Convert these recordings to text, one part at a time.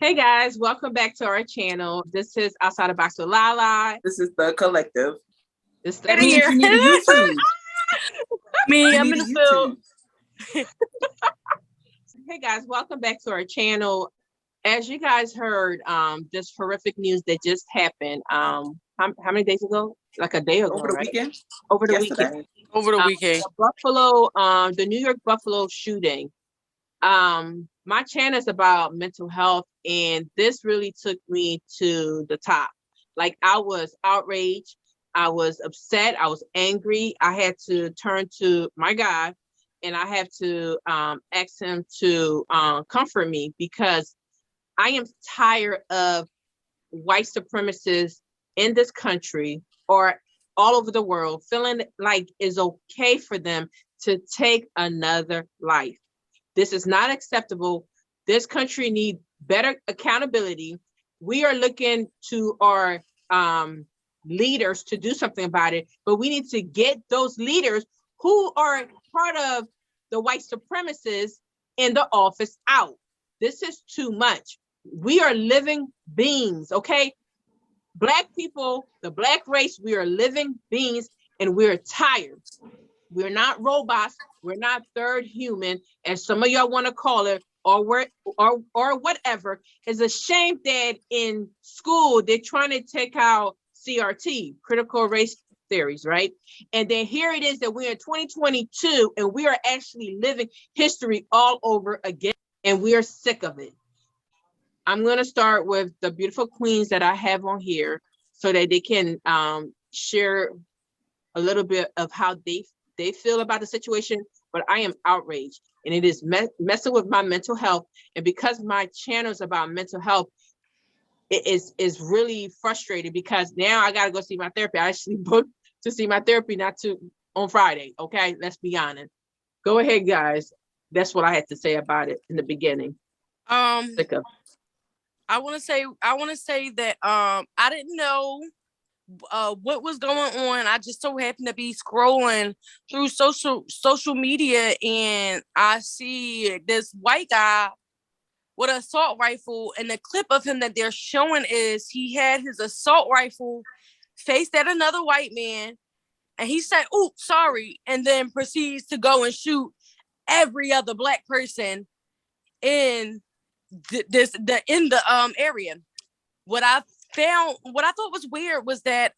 Hey guys, welcome back to our channel. This is Outside the Box with Lala. This is the collective. This That means here. you need a YouTube. Me, I'm in the field. Hey guys, welcome back to our channel. As you guys heard, this horrific news that just happened. How many days ago? Like a day ago, Over the right? weekend. Over the Yesterday. weekend. Over the weekend. The New York Buffalo shooting. My channel is about mental health, and this really took me to the top. Like, I was outraged, I was upset, I was angry. I had to turn to my God, and I have to ask him to comfort me, because I am tired of white supremacists in this country or all over the world feeling like it's okay for them to take another life. This is not acceptable. This country needs better accountability. We are looking to our leaders to do something about it, but we need to get those leaders who are part of the white supremacists in the office out. This is too much. We are living beings, okay? Black people, the Black race, we are living beings, and we're tired. We're not robots. We're not third human, as some of y'all want to call it, or whatever. It's a shame that in school they're trying to take out CRT, critical race theories, right? And then here it is that we're in 2022 and we are actually living history all over again, and we are sick of it. I'm going to start with the beautiful queens that I have on here so that they can share a little bit of how they feel about the situation. But I am outraged, and it is messing with my mental health. And because my channel is about mental health, it is really frustrating, because now I got to go see my therapy. I actually booked to see my therapy on Friday. Okay, let's be honest. Go ahead, guys. That's what I had to say about it in the beginning. I want to say that I didn't know what was going on. I just so happened to be scrolling through social media, and I see this white guy with an assault rifle, and the clip of him that they're showing is he had his assault rifle faced at another white man, and he said, "Oops, sorry," and then proceeds to go and shoot every other Black person in the area. What I thought was weird was that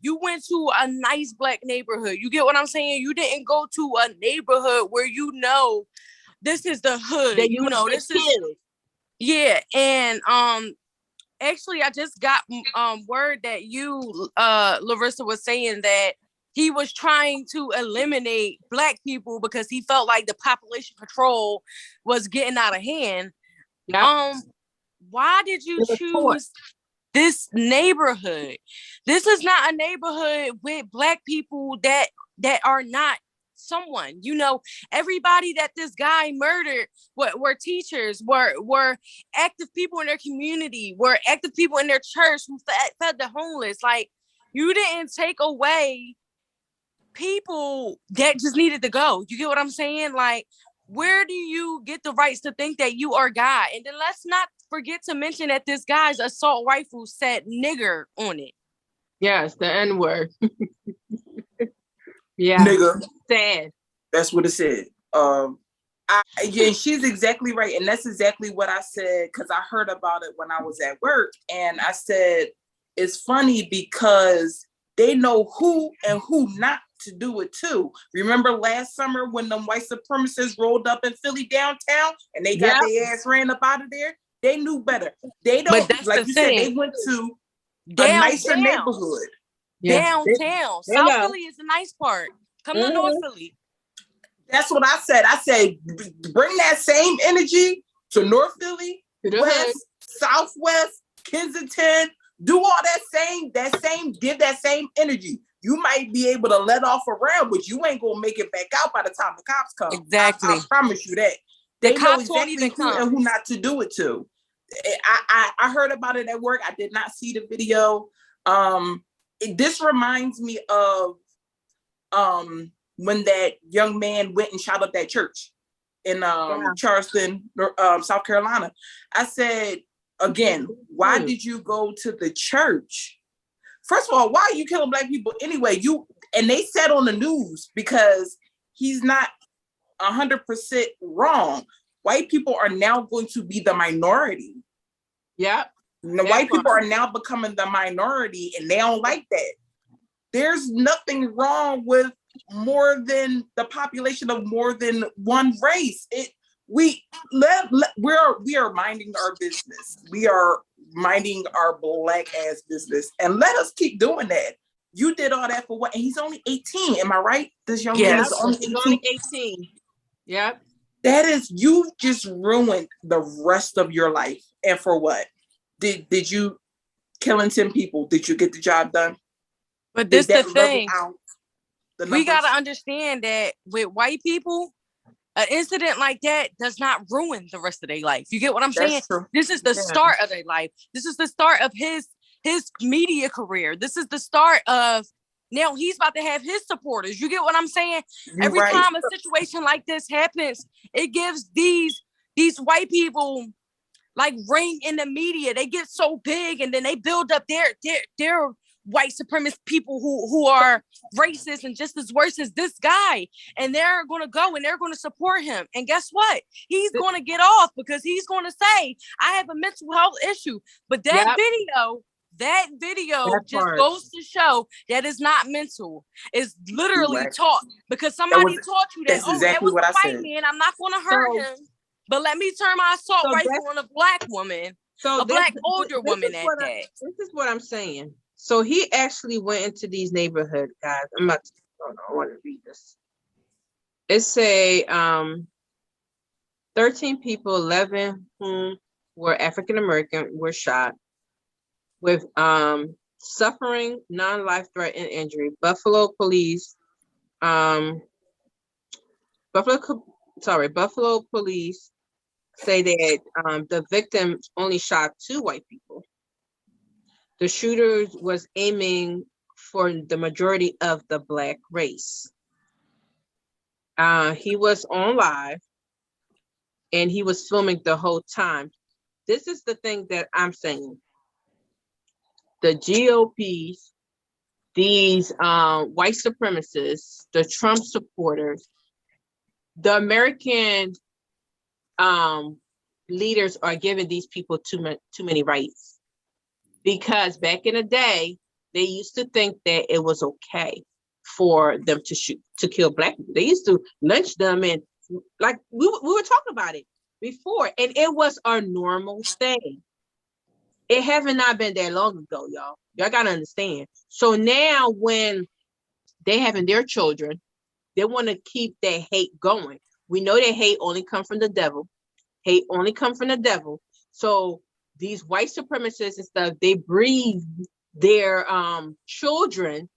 you went to a nice Black neighborhood. You get what I'm saying? You didn't go to a neighborhood where this is the hood. This is and actually I just got word that you Larissa was saying that he was trying to eliminate Black people because he felt like the population control was getting out of hand. Yep. Why did you choose this neighborhood? This is not a neighborhood with Black people that are not someone. Everybody that this guy murdered were teachers, were active people in their community, were active people in their church who fed the homeless. Like, you didn't take away people that just needed to go. You get what I'm saying? Like, where do you get the rights to think that you are God? And then let's not forget to mention that this guy's assault rifle said nigger on it. Yes, the N-word. Yeah. Nigga. Sad. That's what it said. She's exactly right. And that's exactly what I said, because I heard about it when I was at work. And I said, it's funny because they know who and who not to do it too. Remember last summer when them white supremacists rolled up in Philly downtown and they got their ass ran up out of there? They knew better. They don't, like you said, they went to a nicer neighborhood. Downtown. South Philly is the nice part. Come to North Philly. That's what I said. I said, bring that same energy to North Philly, West, Southwest, Kensington. Do all give that same energy. You might be able to let off a round, but you ain't gonna make it back out by the time the cops come. Exactly. I promise you that. They know exactly who and who not to do it to. I heard about it at work. I did not see the video. This reminds me of when that young man went and shot up that church in Charleston, South Carolina. I said, Again, why did you go to the church? First of all, why are you killing Black people anyway? And they said on the news, because he's not 100% wrong. White people are now going to be the minority. Yep. The white people are now becoming the minority, and they don't like that. There's nothing wrong with more than the population of more than one race. We are minding our business. We are minding our Black ass business, and let us keep doing that. You did all that for what? And he's only 18. Am I right? This young man is only 18. He's only 18. Yep. That is, you just ruined the rest of your life. And for what? Did you killing 10 people? Did you get the job done? But this the thing. We gotta understand that with white people, an incident like that does not ruin the rest of their life. You get what I'm saying? True. This is the start of their life. This is the start of his media career. This is the start of, now he's about to have his supporters. You get what I'm saying? Every time a situation like this happens, it gives these white people like ring in the media. They get so big, and then they build up their white supremacist people who are racist and just as worse as this guy. And they're going to go and they're going to support him. And guess what? He's going to get off because he's going to say, I have a mental health issue. But that video just goes to show that it's not mental. It's literally taught, because somebody taught you that, that was a white man, I'm not going to hurt him. But let me turn my assault rifle on a Black woman, a Black older woman at that. This is what I'm saying. So he actually went into these neighborhoods, guys. I want to read this. It say 13 people, 11 whom were African American, were shot with suffering non-life threatening injury. Buffalo police say that the victims only shot 2 white people. The shooter was aiming for the majority of the Black race. He was on live, and he was filming the whole time. This is the thing that I'm saying. The GOPs, these white supremacists, the Trump supporters, the American leaders are giving these people too many rights. Because back in the day, they used to think that it was okay for them to kill Black people. They used to lynch them, and like we were talking about it before, and it was a normal thing. It haven't not been that long ago, y'all. Y'all gotta understand. So now when they having their children, they want to keep that hate going. We know that hate only comes from the devil. Hate only comes from the devil. So these white supremacists and stuff, they breed their children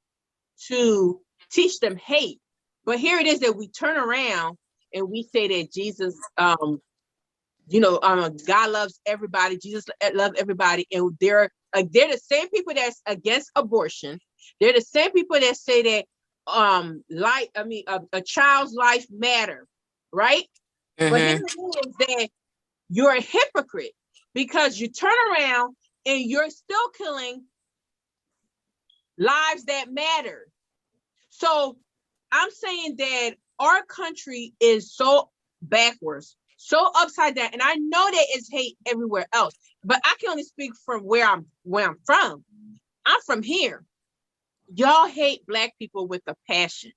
to teach them hate. But here it is that we turn around and we say that Jesus, God loves everybody. Jesus loves everybody, and they're the same people that's against abortion. They're the same people that say that a child's life matter, right? Mm-hmm. But here it is that you're a hypocrite, because you turn around and you're still killing lives that matter. So I'm saying that our country is so backwards, so upside down, and I know that it's hate everywhere else, but I can only speak from where I'm from. I'm from here. Y'all hate Black people with a passion,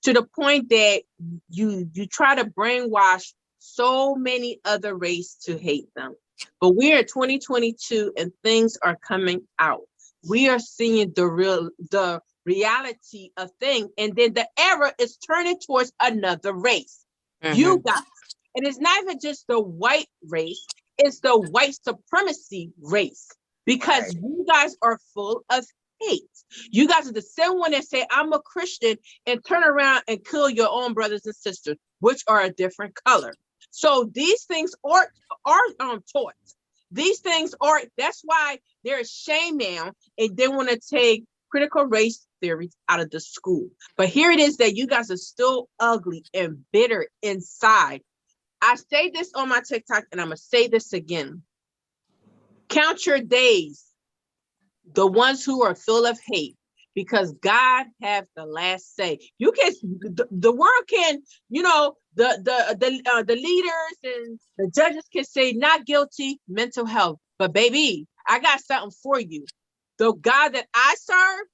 to the point that you try to brainwash so many other races to hate them. But we're in 2022 and things are coming out. We are seeing the reality of things, and then the era is turning towards another race. Mm-hmm. You guys, and it's not even just the white race, it's the white supremacy race, because you guys are full of hate. You guys are the same one that say, I'm a Christian, and turn around and kill your own brothers and sisters, which are a different color. So these things are taught. These things are, that's why there's shame now, and they want to take critical race theory out of the school. But here it is that you guys are still ugly and bitter inside. I say this on my TikTok, and I'm going to say this again. Count your days, the ones who are full of hate, because God has the last say. You can, the world can, you know, the leaders and the judges can say not guilty, mental health. But baby, I got something for you. The God that I serve,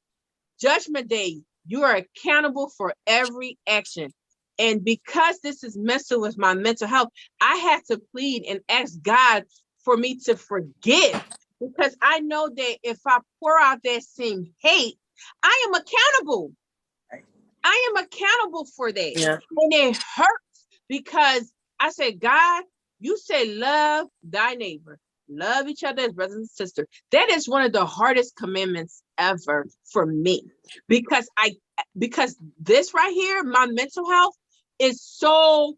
Judgment Day, you are accountable for every action. And because this is messing with my mental health, I had to plead and ask God for me to forgive, because I know that if I pour out that same hate, I am accountable. I am accountable for that. Yeah. And it hurts because I said, God, you say love thy neighbor, love each other as brothers and sisters. That is one of the hardest commandments ever for me, because this right here, my mental health is so,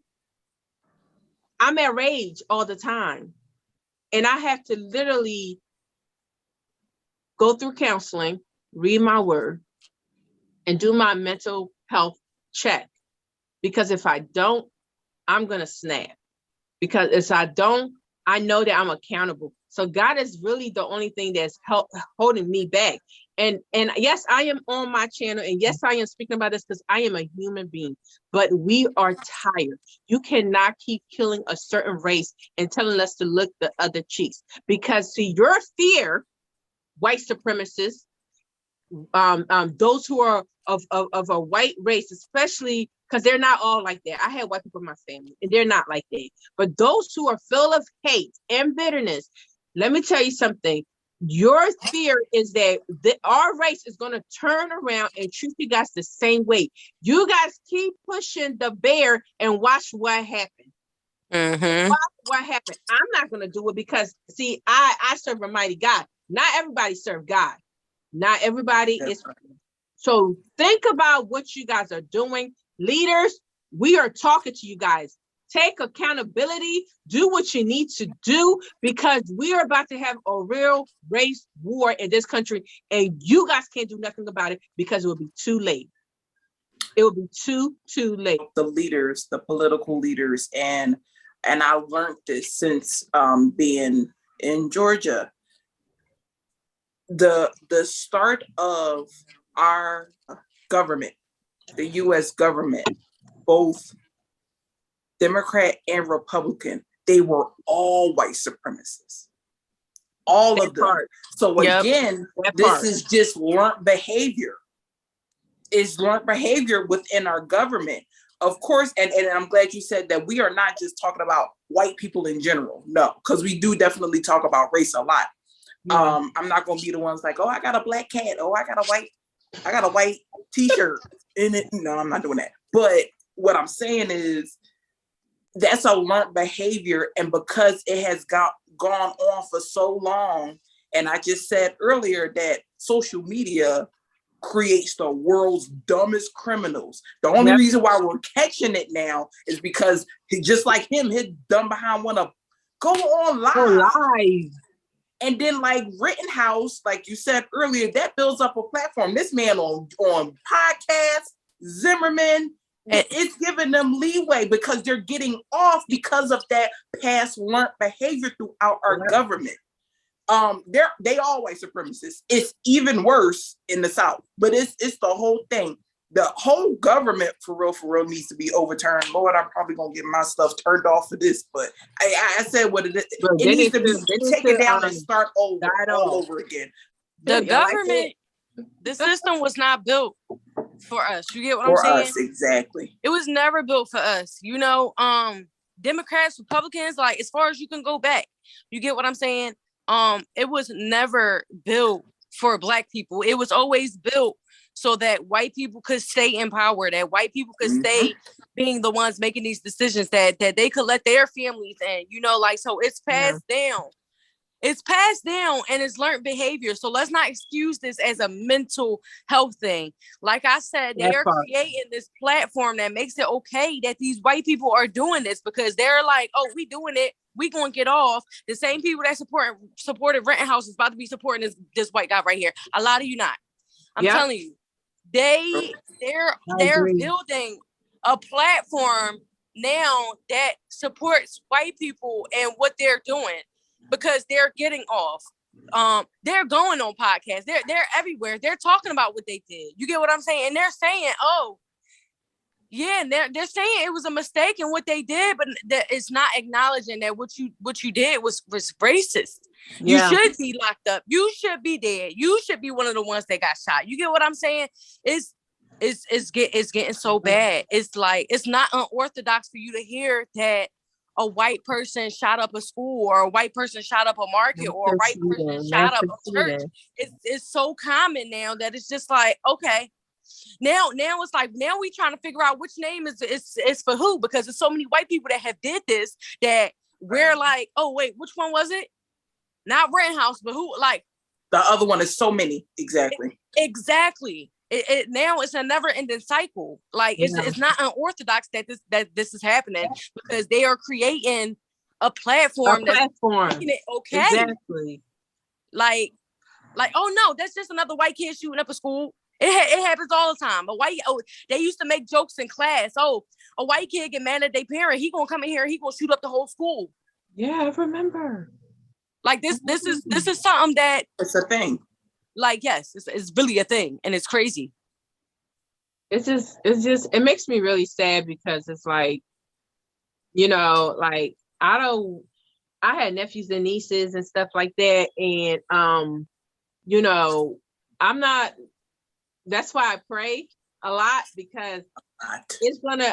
I'm at rage all the time. And I have to literally go through counseling, read my word, and do my mental health check. Because if I don't, I'm going to snap. Because if I don't, I know that I'm accountable. So God is really the only thing that's holding me back. And yes, I am on my channel. And yes, I am speaking about this because I am a human being. But we are tired. You cannot keep killing a certain race and telling us to look the other cheeks. Because see, your fear, white supremacists, those who are of a white race, especially because they're not all like that. I had white people in my family and they're not like that. But those who are full of hate and bitterness, let me tell you something. Your fear is that our race is going to turn around and treat you guys the same way. You guys keep pushing the bear and watch what happens. Watch what happens. I'm not going to do it because, see, I serve a mighty God. Not everybody serve God. Not everybody is. So think about what you guys are doing. Leaders, we are talking to you guys. Take accountability. Do what you need to do, because we are about to have a real race war in this country, and you guys can't do nothing about it because it will be too late. It will be too late. The leaders, the political leaders, and I learned this since being in Georgia. The start of our government, the U.S. government, both Democrat and Republican, they were all white supremacists. All of them. So again, this is just learned behavior. It's learned behavior within our government. Of course, and I'm glad you said that we are not just talking about white people in general. No, because we do definitely talk about race a lot. I'm not gonna be the ones like, oh, I got a black cat. Oh, I got a white t-shirt in it. No, I'm not doing that. But what I'm saying is that's a learned behavior. And because it has gone on for so long, and I just said earlier that social media creates the world's dumbest criminals. The only reason why we're catching it now is because just like him, his dumb behind want to go on live. And then like Rittenhouse, like you said earlier, that builds up a platform. This man on podcasts, Zimmerman, it's giving them leeway because they're getting off because of that past learned behavior throughout our government. They all white supremacists. It's even worse in the South, but it's the whole thing. The whole government for real needs to be overturned. Lord, I'm probably gonna get my stuff turned off for this, but I said what it is. It needs to be taken down and start all over again. The government, the system was not built for us. You get what I'm saying? For us, exactly. It was never built for us. You know, Democrats, Republicans, like as far as you can go back, you get what I'm saying? It was never built for Black people. It was always built so that white people could stay in power, that white people could stay being the ones making these decisions, that they could let their families in, you know, like, so it's passed down. It's passed down and it's learned behavior. So let's not excuse this as a mental health thing. Like I said, they are creating this platform that makes it okay that these white people are doing this because they're like, oh, we doing it. We gonna get off. The same people that supported Rittenhouse is about to be supporting this white guy right here. A lot of you not. I'm telling you, they're building a platform now that supports white people and what they're doing. because they're getting off. They're going on podcasts. They're everywhere. They're talking about what they did. You get what I'm saying? And they're saying, oh, yeah, and they're saying it was a mistake in what they did, but that it's not acknowledging that what you did was racist. Yeah. You should be locked up. You should be dead. You should be one of the ones that got shot. You get what I'm saying? It's getting so bad. It's like, it's not unorthodox for you to hear that a white person shot up a school, or a white person shot up a market, or a white person shot up a church. It's so common now that it's just like, okay, now it's like, now we trying to figure out which name is for who, because there's so many white people that have did this that we're like, oh wait, which one was it? Not Rittenhouse, but who? Like the other one is so many. Exactly. It now it's a never ending cycle. Like it's not unorthodox that this is happening, because they are creating a platform that's making it okay. Exactly. Like, oh no, that's just another white kid shooting up a school. It happens all the time. They used to make jokes in class. Oh, a white kid get mad at their parent, he gonna come in here and he gonna shoot up the whole school. Yeah, I remember. Like this is something that it's a thing. Like, yes, it's really a thing, and it's crazy. It's just it makes me really sad, because it's like, you know, like I had nephews and nieces and stuff like that, and you know, that's why I pray a lot, because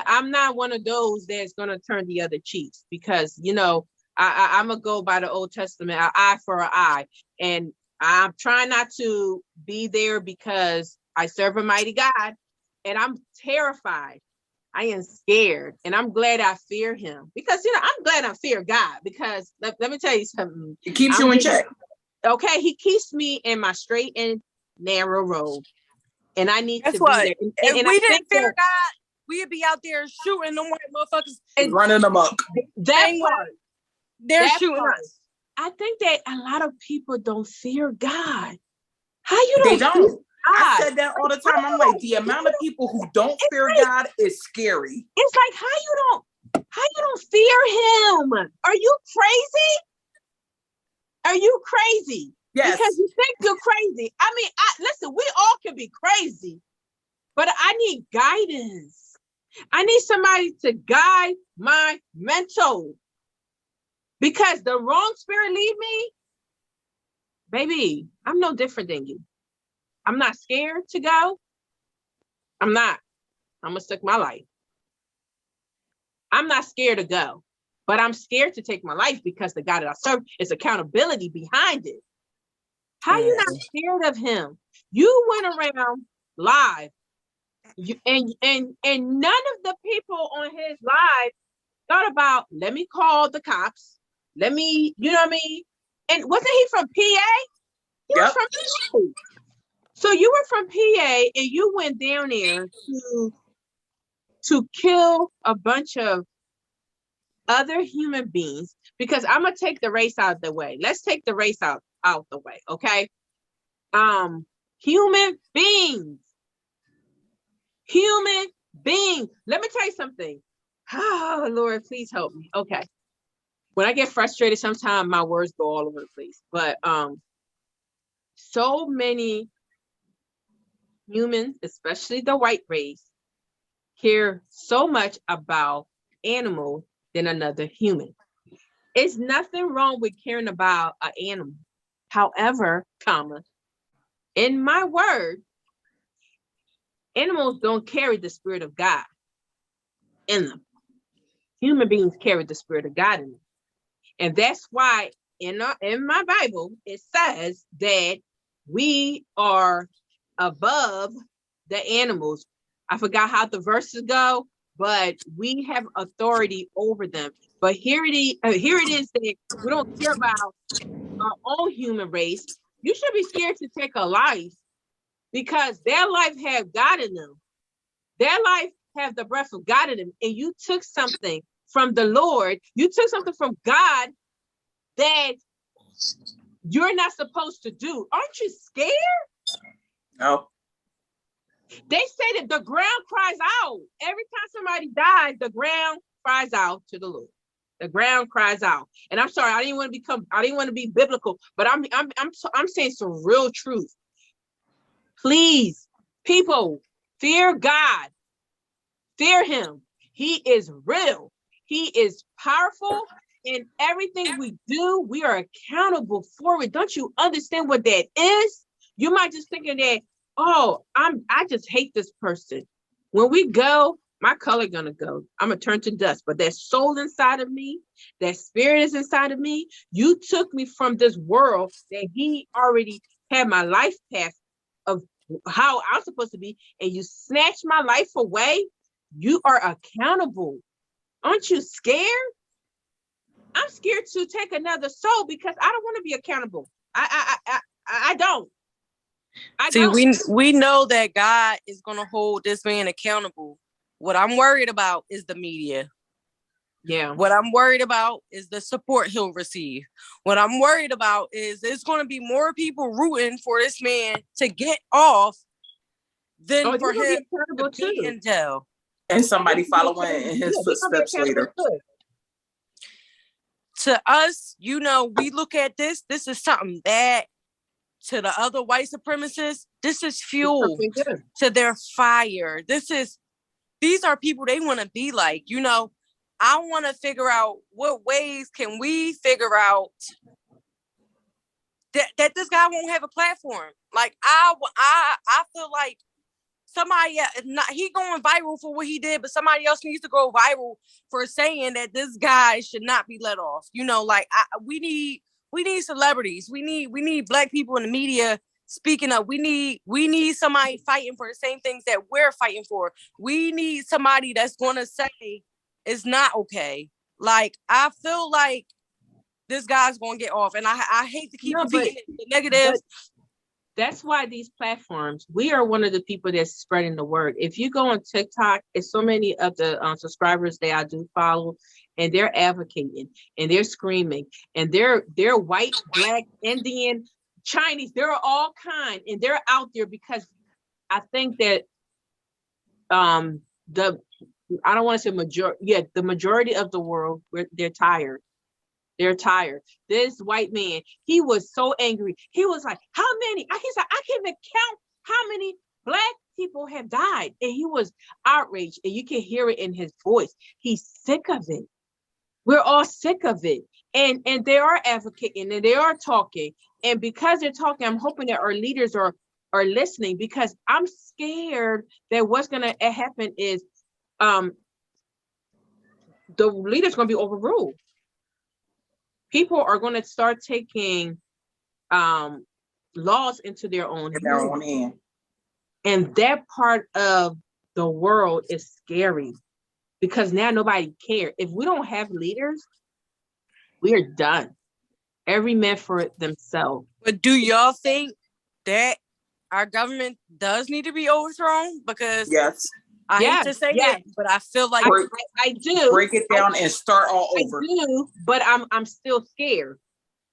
I'm not one of those that's gonna turn the other cheeks, because, you know, I'm gonna go by the Old Testament, an eye for an eye, and I'm trying not to be there, because I serve a mighty God, and I'm terrified. I am scared, and I'm glad I fear him, because, you know, I'm glad I fear God, because let me tell you something. It keeps you in check. Okay, he keeps me in my straight and narrow road, and I need to be there. If we didn't fear God, we'd be out there shooting them white motherfuckers and running them up. That part, they're shooting us. I think that a lot of people don't fear God. How you don't? They don't. I said that all the time. I'm like, the amount of people who don't fear God is scary. It's like, how you don't fear him? Are you crazy? Are you crazy? Yes. Because you think you're crazy. I mean, listen, we all can be crazy, but I need guidance. I need somebody to guide my mental. Because the wrong spirit lead me, baby, I'm no different than you. I'm not scared to go. I'm not. I'm gonna stick my life. I'm not scared to go, but I'm scared to take my life, because the God that I serve is accountability behind it. How you not scared of him? You went around live, and none of the people on his live thought about, let me call the cops. Let me, you know what I mean? And wasn't he from PA? He was from PA. So you were from PA, and you went down there to kill a bunch of other human beings, because I'm gonna take the race out of the way. Let's take the race out the way, okay? Human beings. Human beings. Let me tell you something. Oh, Lord, please help me. Okay. When I get frustrated, sometimes my words go all over the place. But so many humans, especially the white race, care so much about animals than another human. It's nothing wrong with caring about an animal. However, in my word, animals don't carry the spirit of God in them. Human beings carry the spirit of God in them. And that's why in my Bible, it says that we are above the animals. I forgot how the verses go, but we have authority over them. But here it is that we don't care about our own human race. You should be scared to take a life, because their life have God in them. Their life have the breath of God in them. And you took something from the Lord. You took something from God that you're not supposed to do. Aren't you scared? No. They say that the ground cries out. Every time somebody dies, the ground cries out to the Lord. The ground cries out. And I'm sorry, I didn't want to be biblical, but I'm saying some real truth. Please, people, fear God. Fear him. He is real. He is powerful. In everything we do, we are accountable for it. Don't you understand what that is? You might just thinking that, oh, I just hate this person. When we go, my color gonna go. I'm gonna turn to dust. But that soul inside of me, that spirit is inside of me. You took me from this world that he already had my life path of how I'm supposed to be, and you snatched my life away. You are accountable. Aren't you scared? I'm scared to take another soul because I don't want to be accountable. I don't. See, we know that God is gonna hold this man accountable. What I'm worried about is the media. Yeah. What I'm worried about is the support he'll receive. What I'm worried about is there's going to be more people rooting for this man to get off than for him to be in jail. And somebody following in his footsteps later. To us, you know, we look at this is something bad. To the other white supremacists, this is fuel to their fire. These are people they want to be like, you know. I want to figure out what ways can we figure out that this guy won't have a platform. Like I feel like somebody he going viral for what he did, but somebody else needs to go viral for saying that this guy should not be let off. You know, like we need celebrities. We need Black people in the media speaking up. We need somebody fighting for the same things that we're fighting for. We need somebody that's going to say it's not okay. Like, I feel like this guy's going to get off. And I hate to keep repeating the negatives. That's why these platforms, we are one of the people that's spreading the word. If you go on TikTok, it's so many of the subscribers that I do follow, and they're advocating, and they're screaming, and they're white, Black, Indian, Chinese, they're all kind, and they're out there because I think that I don't want to say the majority of the world, they're tired. They're tired. This white man, he was so angry. He was like, how many? He's like, I can't even count how many Black people have died. And he was outraged, and you can hear it in his voice. He's sick of it. We're all sick of it. And they are advocating, and they are talking. And because they're talking, I'm hoping that our leaders are listening, because I'm scared that what's going to happen is the leader's going to be overruled. People are going to start taking laws into their own hand. And that part of the world is scary, because now nobody cares. If we don't have leaders, we are done. Every man for themselves. But do y'all think that our government does need to be overthrown? Because yes. I hate to say it, but I feel like I do. Break it down and start all over. I do, but I'm still scared,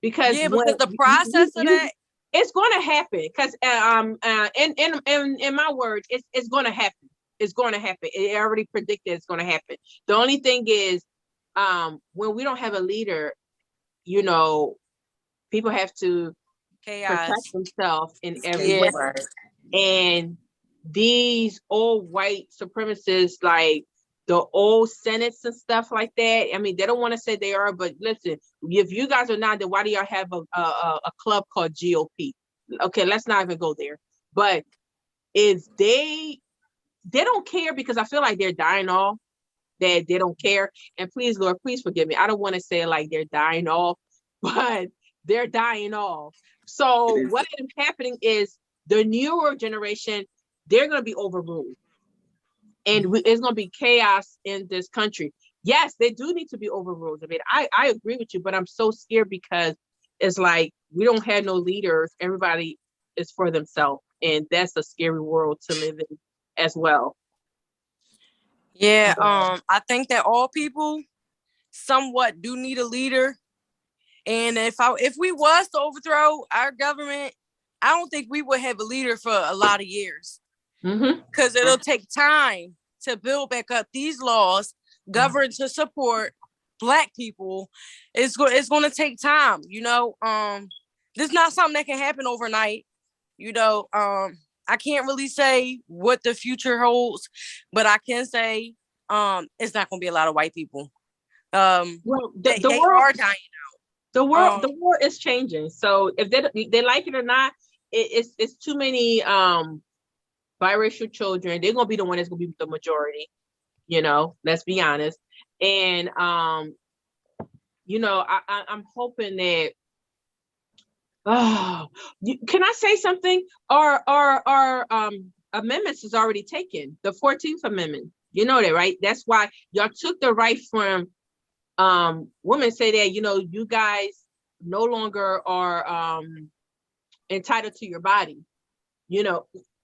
because because the process of that, it's going to happen. Because in my words, it's going to happen. It's going to happen. It already predicted it's going to happen. The only thing is, when we don't have a leader, you know, people have to protect themselves in every way. Right. And these old white supremacists, like the old senates and stuff like that, I mean, they don't want to say they are, but listen, if you guys are not, then why do y'all have a club called GOP? Okay, let's not even go there. But if they don't care, because I feel like they're dying off, that they don't care. And please, Lord, please forgive me. I don't want to say like they're dying off, but they're dying off. So what is happening is the newer generation, they're going to be overruled. And it's going to be chaos in this country. Yes, they do need to be overruled. I mean, I agree with you, but I'm so scared, because it's like we don't have no leaders. Everybody is for themselves. And that's a scary world to live in as well. Yeah, I think that all people somewhat do need a leader. And if we was to overthrow our government, I don't think we would have a leader for a lot of years. Because it'll take time to build back up these laws, govern to support Black people, it's going to take time. This is not something that can happen overnight. I can't really say what the future holds, but I can say it's not going to be a lot of white people. Well, the they world are dying. the world is changing. So if they like it or not, it's too many biracial children. They're gonna be the one that's gonna be the majority. Let's be honest. And I'm hoping that. Oh, can I say something? Our amendments is already taken. The 14th Amendment. You know that, right? That's why y'all took the right from women say that, you guys no longer are entitled to your body.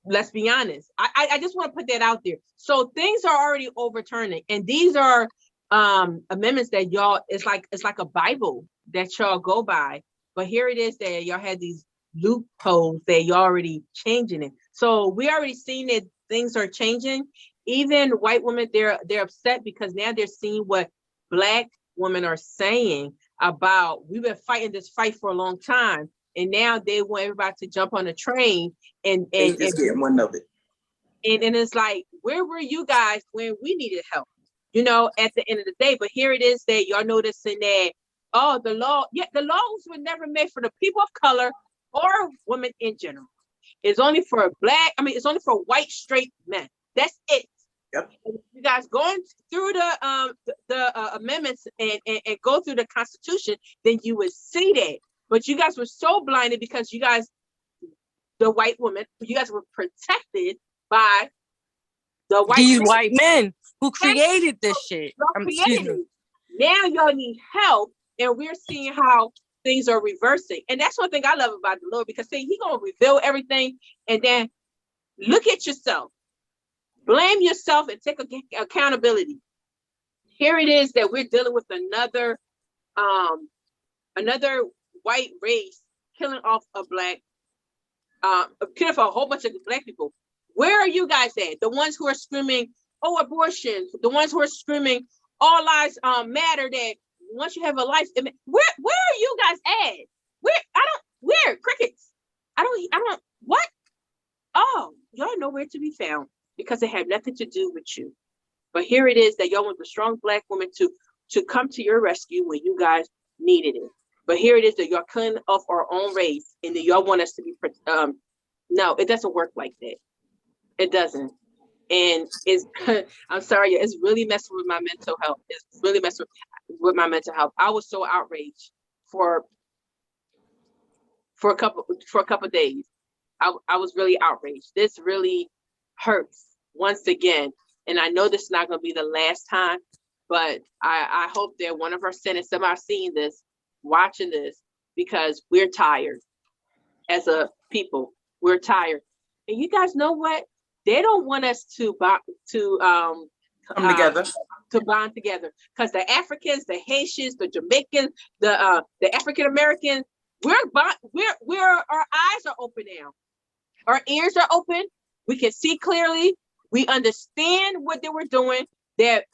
Let's be honest. I just want to put that out there. So things are already overturning, and these are amendments that y'all, it's like a Bible that y'all go by. But here it is that y'all had these loopholes that y'all already changing it. So we already seen that things are changing. Even white women, they're upset because now they're seeing what Black women are saying about, we've been fighting this fight for a long time, and now they want everybody to jump on a train and just getting one of it. And it's like, where were you guys when we needed help? At the end of the day. But here it is that y'all noticing that, the laws were never made for the people of color or women in general. It's only for it's only for white straight men. That's it. Yep. You guys going through the amendments and go through the Constitution, then you would see that. But you guys were so blinded because you guys, the white women, you guys were protected by the these white men who created this shit. Now y'all need help, and we're seeing how things are reversing. And that's one thing I love about the Lord, because He's gonna reveal everything, and then look at yourself. Blame yourself and take accountability. Here it is that we're dealing with another white race killing off killing off a whole bunch of Black people. Where are you guys at? The ones who are screaming, "Oh, abortion!" The ones who are screaming, "All lives matter." That once you have a life, where are you guys at? Where crickets? I don't. What? Oh, y'all nowhere to be found, because it had nothing to do with you. But here it is that y'all want the strong Black woman to come to your rescue when you guys needed it. But here it is that y'all killing off our own race, and that y'all want us to be. No, it doesn't work like that. It doesn't. And it's, I'm sorry, it's really messing with my mental health. It's really messing with my mental health. I was so outraged for a couple of days. I was really outraged. This really hurts once again. And I know this is not going to be the last time, but I hope that one of our senators, somebody seeing this, watching this, because we're tired as a people. We're tired. And you guys know what? They don't want us to come together, to bond together, because the Africans, the Haitians, the Jamaicans, the African Americans, our eyes are open now. Our ears are open. We can see clearly. We understand what they were doing. That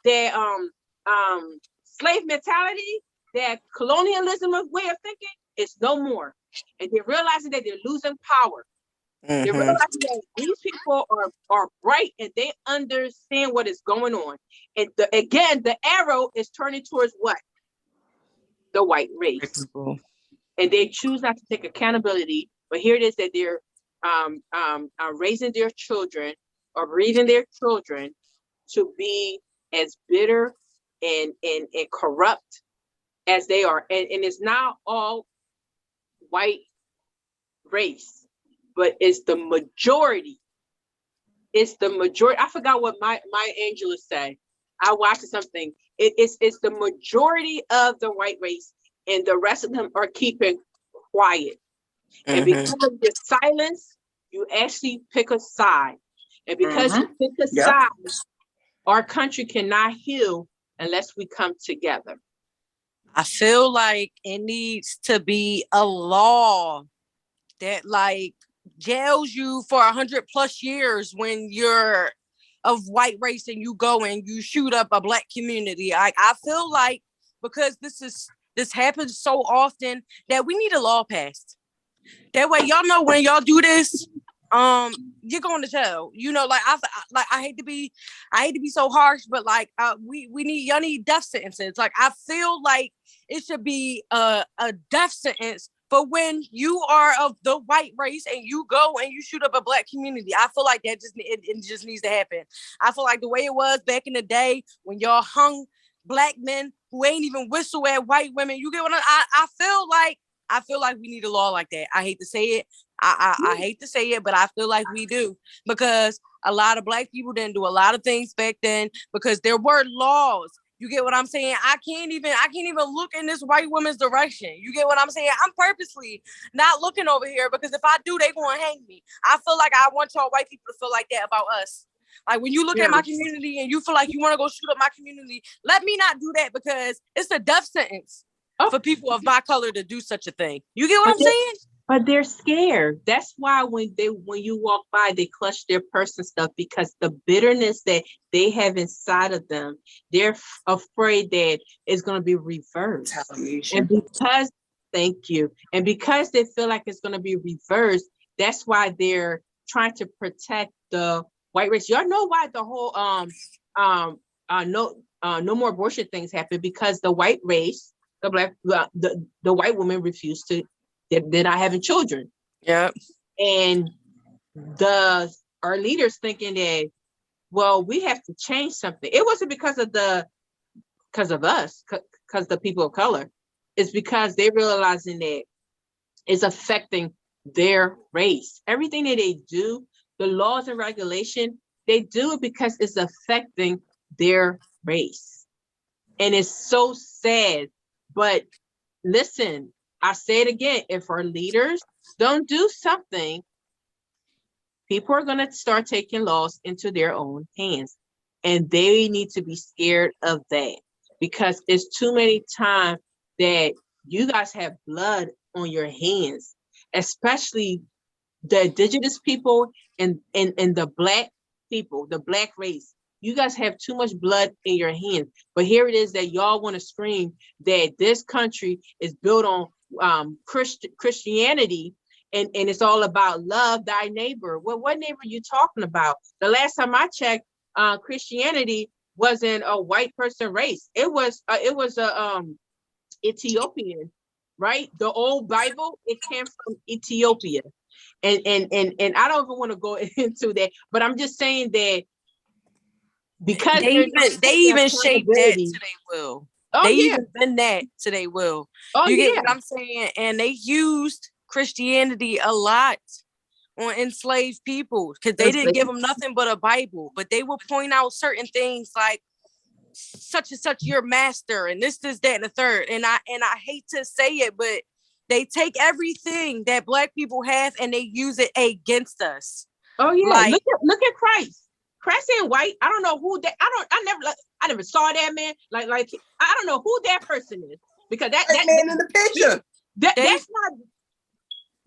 slave mentality, that colonialism way of thinking is no more, and they're realizing that they're losing power. Mm-hmm. They realize that these people are bright, and they understand what is going on. And the arrow is turning towards what? The white race. And they choose not to take accountability. But here it is that they're raising their children, or breeding their children to be as bitter and corrupt as they are. And it's not all white race, but it's the majority. It's the majority. I forgot what my Angela said. I watched something. It's the majority of the white race, and the rest of them are keeping quiet. Mm-hmm. And because of your silence, you actually pick a side. And because you pick a side, our country cannot heal unless we come together. I feel like it needs to be a law that jails you for 100+ years when you're of white race and you go and you shoot up a Black community. I feel like because this happens so often that we need a law passed. That way, y'all know when y'all do this, you're going to jail. You know, like I hate to be so harsh, but like y'all need death sentences. Like I feel like it should be a death sentence for when you are of the white race and you go and you shoot up a black community. I feel like that it just needs to happen. I feel like the way it was back in the day when y'all hung black men who ain't even whistle at white women. You get what I feel like we need a law like that. I hate to say it. I hate to say it, but I feel like we do, because a lot of black people didn't do a lot of things back then because there were laws. You get what I'm saying? I can't even look in this white woman's direction. You get what I'm saying? I'm purposely not looking over here because if I do, they gonna hang me. I feel like I want y'all white people to feel like that about us. Like when you look at my community and you feel like you want to go shoot up my community, let me not do that, because it's a death sentence for people of my color to do such a thing. You get what I'm saying? But they're scared. That's why when you walk by, they clutch their purse and stuff, because the bitterness that they have inside of them, they're afraid that it's going to be reversed. And because they feel like it's going to be reversed, that's why they're trying to protect the white race. Y'all know why the whole no more abortion things happen, because the white race, the white woman refused to. They're not having children. Yeah. And our leaders thinking that, well, we have to change something. It wasn't because of us, because the people of color. It's because they're realizing that it's affecting their race. Everything that they do, the laws and regulation, they do it because it's affecting their race. And it's so sad. But listen, I say it again, if our leaders don't do something, people are going to start taking laws into their own hands. And they need to be scared of that, because it's too many times that you guys have blood on your hands, especially the indigenous people and the black people, the black race. You guys have too much blood in your hands. But here it is that y'all want to scream that this country is built on Christianity, and it's all about love thy neighbor. Well, what neighbor are you talking about? The last time I checked, Christianity wasn't a white person race. It was a Ethiopian, right? The old Bible, it came from Ethiopia, and I don't even want to go into that, but I'm just saying that because they even shaped that to they will. Oh, they even been that to they will. Oh, you get what I'm saying? And they used Christianity a lot on enslaved people, because they didn't give them nothing but a Bible, but they will point out certain things like such and such your master and this, that, and the third. And I hate to say it, but they take everything that black people have and they use it against us. Oh yeah, like, look at Christ. Christ ain't white. I don't know who that. I never saw that man. Like I don't know who that person is, because that man in the picture. That's not.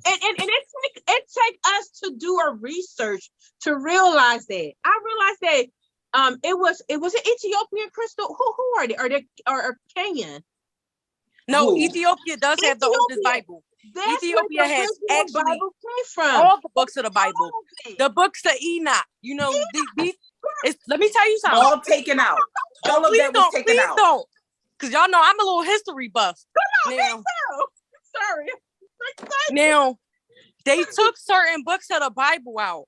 And it take us to do a research to realize that. I realized that it was an Ethiopian crystal. Who are they? Are Kenyan? No, Ooh. Ethiopia does have the oldest Bible. That's Ethiopia has actually Bible came from. All the books of the Bible, the books of Enoch. You know, let me tell you something. All taken out. All of that was taken out. Don't, because y'all know I'm a little history buff. Now, sorry. Now, they took certain books of the Bible out.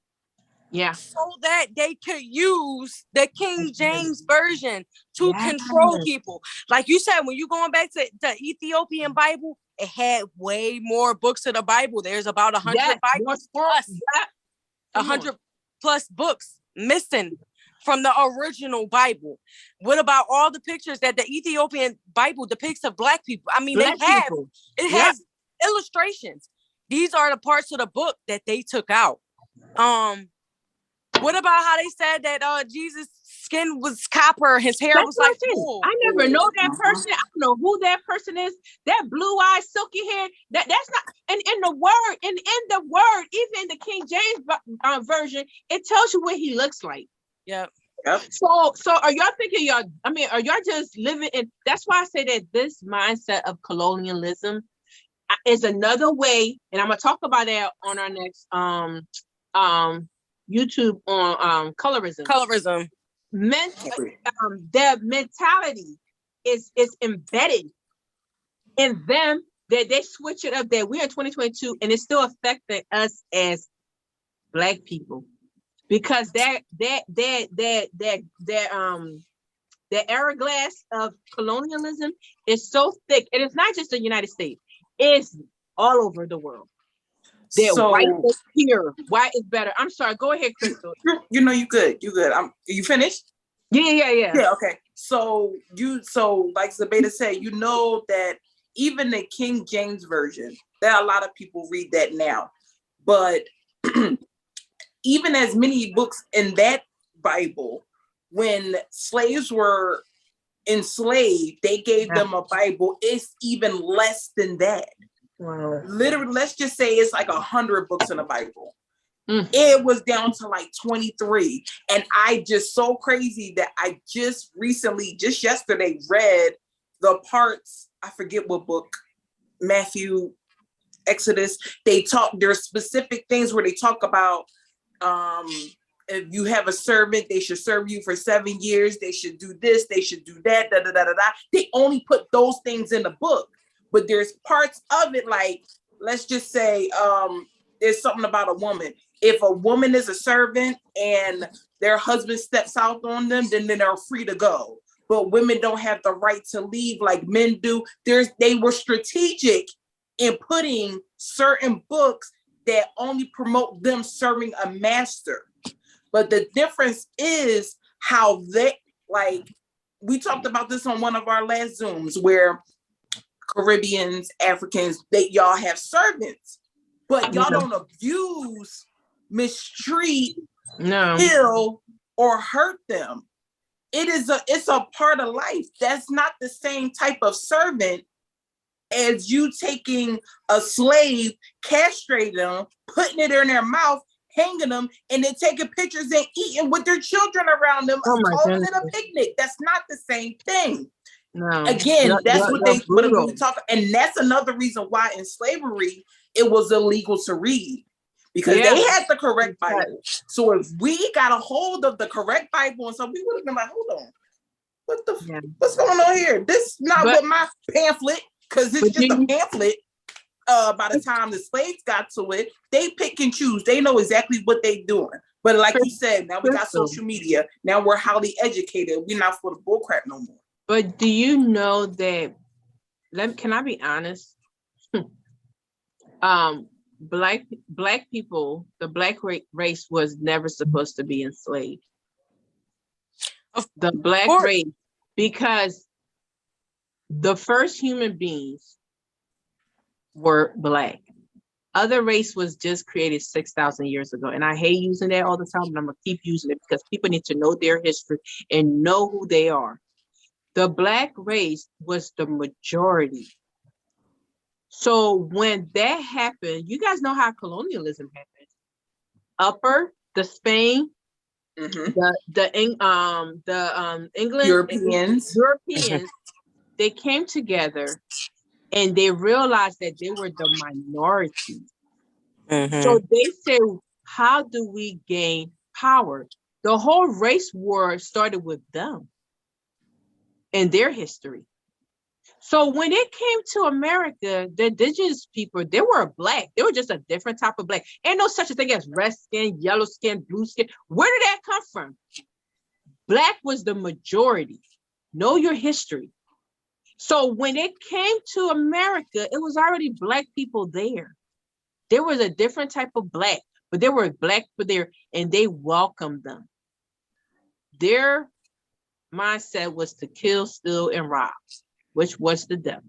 Yeah. So that they could use the King James Version to control people. Like you said, when you're going back to the Ethiopian Bible, it had way more books of the Bible. There's about 100 Bibles plus. 100 plus books missing from the original Bible. What about all the pictures that the Ethiopian Bible depicts of black people? I mean, it has illustrations. These are the parts of the book that they took out. What about how they said that Jesus' skin was copper, his hair was like wool? I never know that person. I don't know who that person is. That blue-eyed, silky hair. That's not. And in the word, even in the King James version, it tells you what he looks like. Yep. Yep. So are y'all thinking are y'all just living in, that's why I say that this mindset of colonialism is another way, and I'm gonna talk about that on our next YouTube on colorism. Colorism. Their mentality is embedded in them, that they switch it up, that we're in 2022 and it's still affecting us as Black people, because that hourglass of colonialism is so thick, and it's not just the United States, it's all over the world. That white is here, white is better. I'm sorry, go ahead, Crystal. You know, you good. You finished? Yeah. Okay. So like Zabeta said, you know that even the King James version, there are a lot of people read that now, but even as many books in that Bible, when slaves were enslaved, they gave them a Bible. It's even less than that. Wow. Literally, let's just say it's like 100 books in the Bible. It was down to like 23. And I just so crazy that I just yesterday read the parts, I forget what book, Matthew, Exodus. There's specific things where they talk about if you have a servant, they should serve you for 7 years. They should do this. They should do that. Da, da, da, da, da. They only put those things in the book, but there's parts of it, like, let's just say there's something about a woman. If a woman is a servant and their husband steps out on them, then they're free to go. But women don't have the right to leave like men do. They were strategic in putting certain books that only promote them serving a master. But the difference is how we talked about this on one of our last Zooms, where Caribbeans, Africans, y'all have servants, but y'all don't abuse, mistreat, kill, or hurt them. It's a part of life. That's not the same type of servant as you taking a slave, castrating them, putting it in their mouth, hanging them, and then taking pictures and eating with their children around them, calling it a picnic. That's not the same thing. No. Again, that's what we talk, and that's another reason why in slavery it was illegal to read, because they had the correct Bible. So if we got a hold of the correct Bible, and so we would have been like, hold on, what's going on here? This not what my pamphlet, because it's just a pamphlet. By the time the slaves got to it, they pick and choose. They know exactly what they're doing. But like you said, now we got social media. Now we're highly educated. We're not for the bullcrap no more. But do you know that? Can I be honest? Black people, the Black race was never supposed to be enslaved. The Black race, because the first human beings were Black. Other race was just created 6,000 years ago. And I hate using that all the time, but I'm gonna keep using it because people need to know their history and know who they are. The Black race was the majority. So when that happened, you guys know how colonialism happened. The Spain, the England, Europeans, they came together and they realized that they were the minority. So they said, how do we gain power? The whole race war started with them and their history. So when it came to America, the indigenous people, they were Black. They were just a different type of Black. Ain't no such a thing as red skin, yellow skin, blue skin. Where did that come from? Black was the majority. Know your history. So when it came to America, it was already Black people there. There was a different type of Black, but there were Black people there, and they welcomed them. Their mindset was to kill, steal, and rob, which was the devil.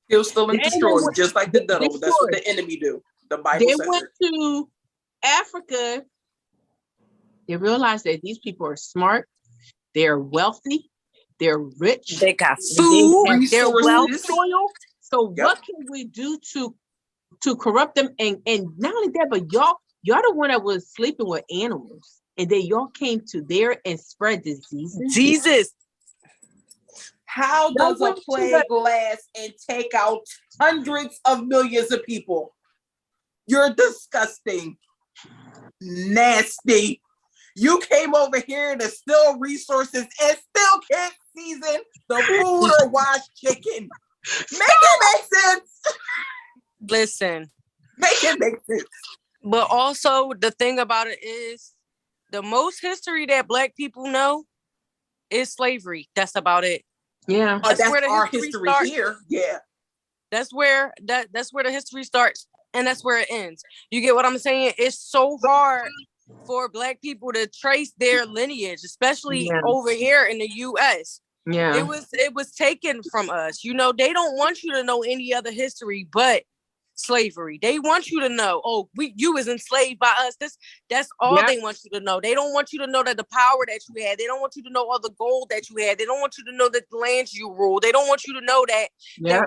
Kill, steal, and destroy, just like the devil. That's what the enemy do. The Bible says went to Africa. They realized that these people are smart, they're wealthy, they're rich, they got food, they're well soiled. So what can we do to corrupt them? And not only that, but y'all the one that was sleeping with animals and then y'all came to there and spread diseases. Jesus. How does a plague last and take out hundreds of millions of people? You're disgusting. Nasty. You came over here to steal resources and still can't season the food or wash chicken. Make it make sense. Listen. Make it make sense. But also the thing about it is the most history that Black people know is slavery. That's about it. Yeah. That's where our history here. Yeah. That's where that's where the history starts and that's where it ends. You get what I'm saying? It's so hard for Black people to trace their lineage, especially over here in the US. Yeah. It was taken from us. You know, they don't want you to know any other history but slavery. They want you to know, oh, you was enslaved by us. That's all they want you to know. They don't want you to know that the power that you had. They don't want you to know all the gold that you had. They don't want you to know that the lands you ruled. They don't want you to know that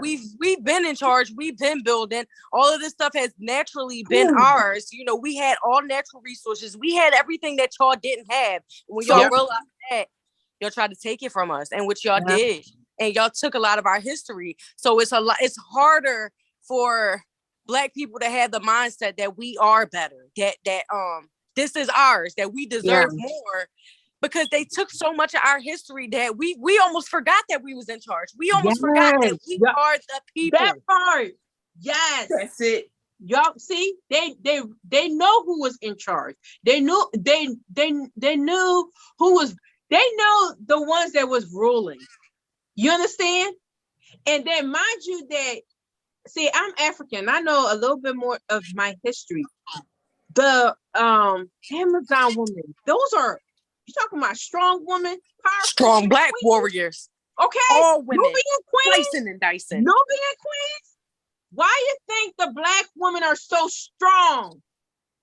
we've been in charge. We've been building. All of this stuff has naturally been ours. You know, we had all natural resources. We had everything that y'all didn't have. When y'all realized that, y'all tried to take it from us, and what y'all did, and y'all took a lot of our history. So it's it's harder for Black people to have the mindset that we are better, that this is ours, that we deserve more, because they took so much of our history that we almost forgot that we was in charge. We almost forgot that we are the people. That part, yes, that's it. Y'all see, they know who was in charge. They knew who was. They know the ones that was ruling. You understand? And then mind you that. See, I'm African. I know a little bit more of my history. The Amazon women, those are, you talking about strong women, powerful, strong Black queens? Warriors. Okay, all women, Nubian queens, slicing and dicing. Nubian queens. Why you think the Black women are so strong?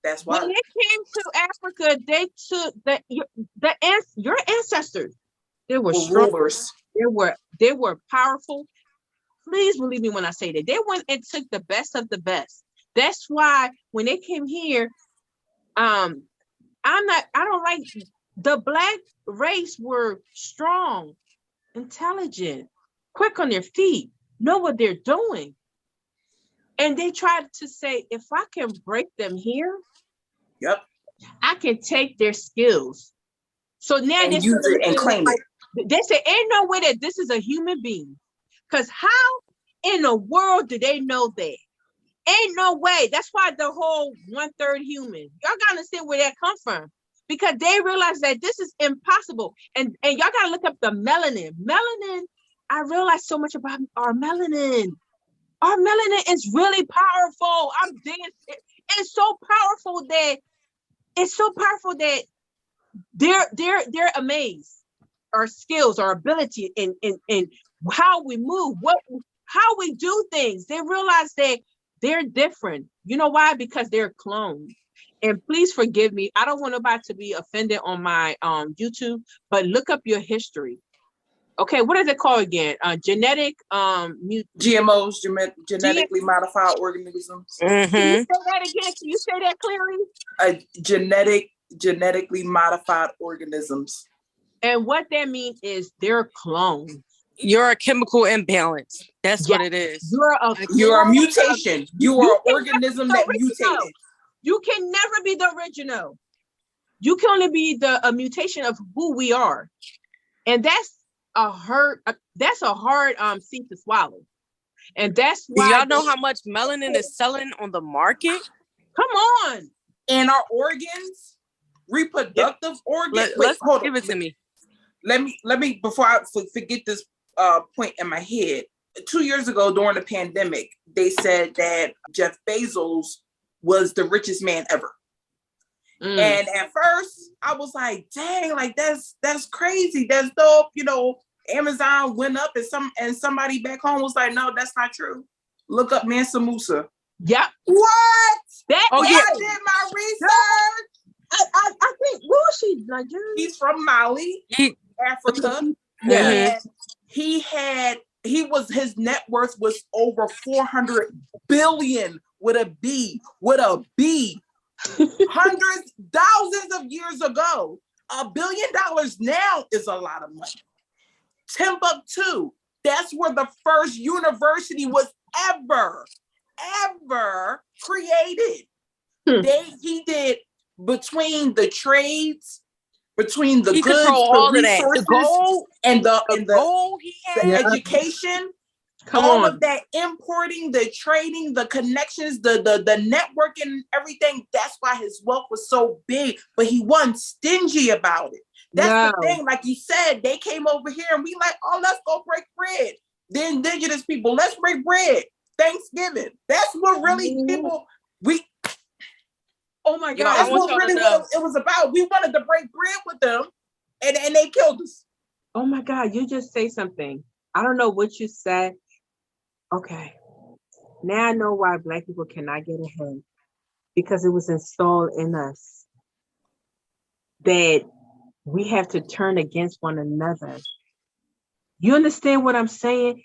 That's why. When they came to Africa, they took your ancestors. They were strong. Rulers. They were powerful. Please believe me when I say that. They went and took the best of the best. That's why when they came here, I don't like the Black race were strong, intelligent, quick on their feet, know what they're doing. And they tried to say, if I can break them here, I can take their skills. So now and use it and claim it. They say, ain't no way that this is a human being. Because how in the world do they know that? Ain't no way. That's why the whole 1/3 human. Y'all gotta understand where that comes from. Because they realize that this is impossible. And y'all gotta look up the melanin. Melanin, I realized so much about our melanin. Our melanin is really powerful. It's so powerful that they're amazed. Our skills, our ability in how we move, how we do things. They realize that they're different. You know why? Because they're clones. And please forgive me. I don't want nobody to be offended on my YouTube, but look up your history. Okay, what is it called again? Genetic GMOs, genetically modified organisms. Mm-hmm. Can you say that again? Can you say that clearly? Genetically modified organisms. And what that means is they're clones. You're a chemical imbalance. That's what it is. You're a mutation. You are an organism that mutated. You can never be the original. You can only be a mutation of who we are. And that's a hard seed to swallow. And that's why. Do y'all know how much melanin is selling on the market? Come on. And our organs, reproductive organs. Hold on. Give it to me. Let me before I forget this point in my head. 2 years ago during the pandemic, they said that Jeff Bezos was the richest man ever. And at first I was like, dang, like that's crazy. That's dope. You know, Amazon went up and somebody back home was like, no, that's not true. Look up Mansa Musa. Yeah. What? I did my research. I think, what was she, Nigerian? He's from Mali, Africa. Yeah. And his net worth was over 400 billion with a B. hundreds, thousands of years ago. $1 billion now is a lot of money. Timbuktu, that's where the first university was ever created. He did between the trades, between the goods, the resources, and the education. All of that importing, the trading, the connections, the networking, everything. That's why his wealth was so big, but he wasn't stingy about it. That's the thing. Like you said, they came over here and we like, oh, let's go break bread. The indigenous people, let's break bread. Thanksgiving. That's what really people, oh my God. That's what really what it was about. We wanted to break bread with them and they killed us. Oh my God, you just say something. I don't know what you said. Okay, now I know why Black people cannot get ahead, because it was installed in us that we have to turn against one another. You understand what I'm saying?